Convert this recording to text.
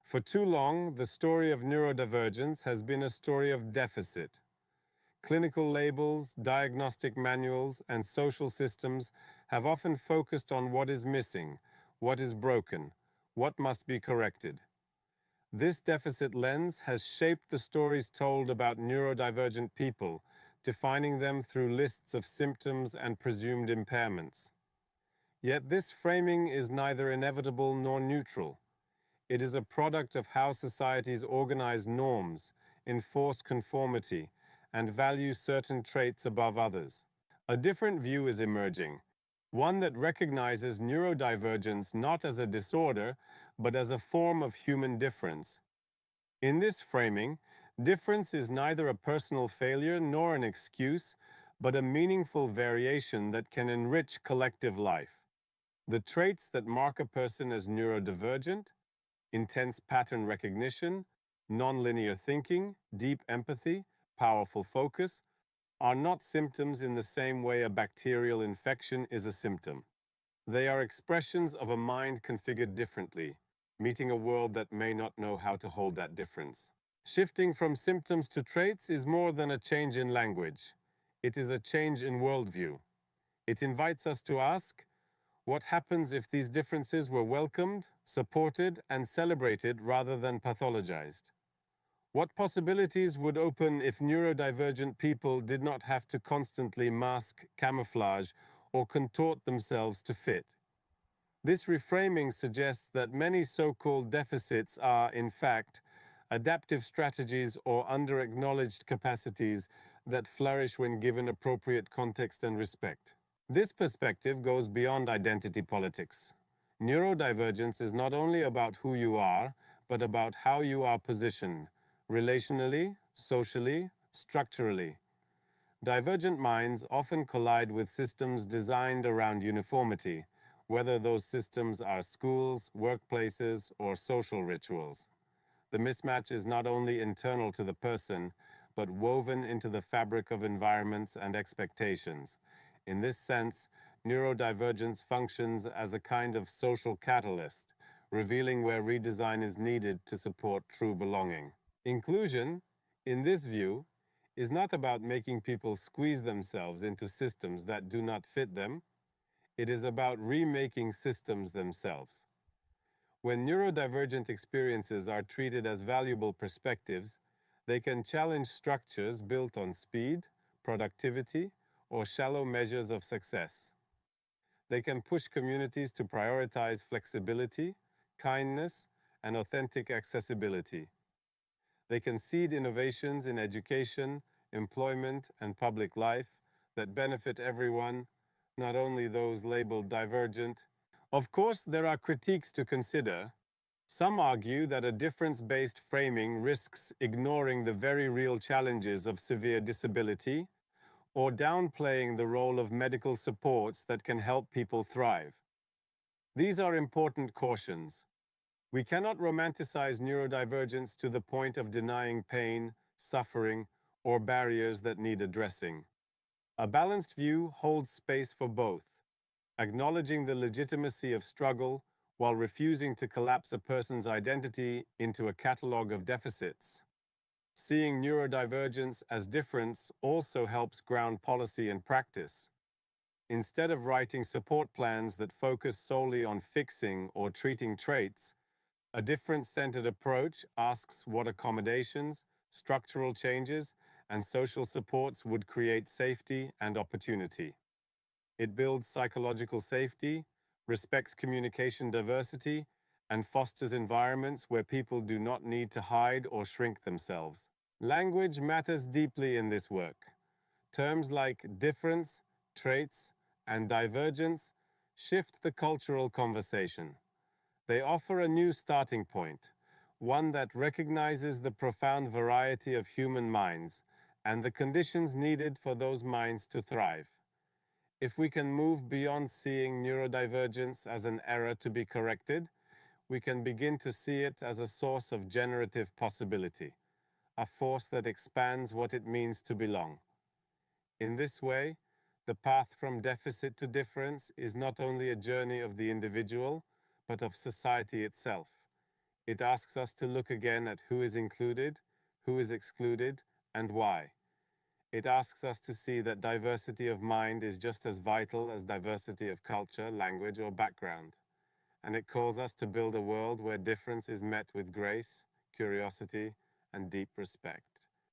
For too long, the story of neurodivergence has been a story of deficit. Clinical labels, diagnostic manuals, and social systems have often focused on what is missing, what is broken, what must be corrected. This deficit lens has shaped the stories told about neurodivergent people, defining them through lists of symptoms and presumed impairments. Yet this framing is neither inevitable nor neutral. It is a product of how societies organize norms, enforce conformity, and value certain traits above others. A different view is emerging, one that recognizes neurodivergence not as a disorder, but as a form of human difference. In this framing, difference is neither a personal failure nor an excuse, but a meaningful variation that can enrich collective life. The traits that mark a person as neurodivergent, intense pattern recognition, nonlinear thinking, deep empathy, powerful focus, are not symptoms in the same way a bacterial infection is a symptom. They are expressions of a mind configured differently, meeting a world that may not know how to hold that difference. Shifting from symptoms to traits is more than a change in language. It is a change in worldview. It invites us to ask, what happens if these differences were welcomed, supported, and celebrated rather than pathologized? What possibilities would open if neurodivergent people did not have to constantly mask, camouflage, or contort themselves to fit? This reframing suggests that many so-called deficits are, in fact, adaptive strategies or under-acknowledged capacities that flourish when given appropriate context and respect. This perspective goes beyond identity politics. Neurodivergence is not only about who you are, but about how you are positioned, relationally, socially, structurally. Divergent minds often collide with systems designed around uniformity, whether those systems are schools, workplaces, or social rituals. The mismatch is not only internal to the person, but woven into the fabric of environments and expectations. In this sense, neurodivergence functions as a kind of social catalyst, revealing where redesign is needed to support true belonging. Inclusion, in this view, is not about making people squeeze themselves into systems that do not fit them. It is about remaking systems themselves. When neurodivergent experiences are treated as valuable perspectives, they can challenge structures built on speed, productivity, or shallow measures of success. They can push communities to prioritize flexibility, kindness, and authentic accessibility. They can seed innovations in education, employment, and public life that benefit everyone, not only those labeled divergent. Of course, there are critiques to consider. Some argue that a difference-based framing risks ignoring the very real challenges of severe disability or downplaying the role of medical supports that can help people thrive. These are important cautions. We cannot romanticize neurodivergence to the point of denying pain, suffering, or barriers that need addressing. A balanced view holds space for both, acknowledging the legitimacy of struggle while refusing to collapse a person's identity into a catalog of deficits. Seeing neurodivergence as difference also helps ground policy and practice. Instead of writing support plans that focus solely on fixing or treating traits, a difference-centered approach asks what accommodations, structural changes, and social supports would create safety and opportunity. It builds psychological safety, respects communication diversity, and fosters environments where people do not need to hide or shrink themselves. Language matters deeply in this work. Terms like difference, traits, and divergence shift the cultural conversation. They offer a new starting point, one that recognizes the profound variety of human minds and the conditions needed for those minds to thrive. If we can move beyond seeing neurodivergence as an error to be corrected, we can begin to see it as a source of generative possibility, a force that expands what it means to belong. In this way, the path from deficit to difference is not only a journey of the individual, but of society itself. It asks us to look again at who is included, who is excluded, and why. It asks us to see that diversity of mind is just as vital as diversity of culture, language, or background. And it calls us to build a world where difference is met with grace, curiosity, and deep respect.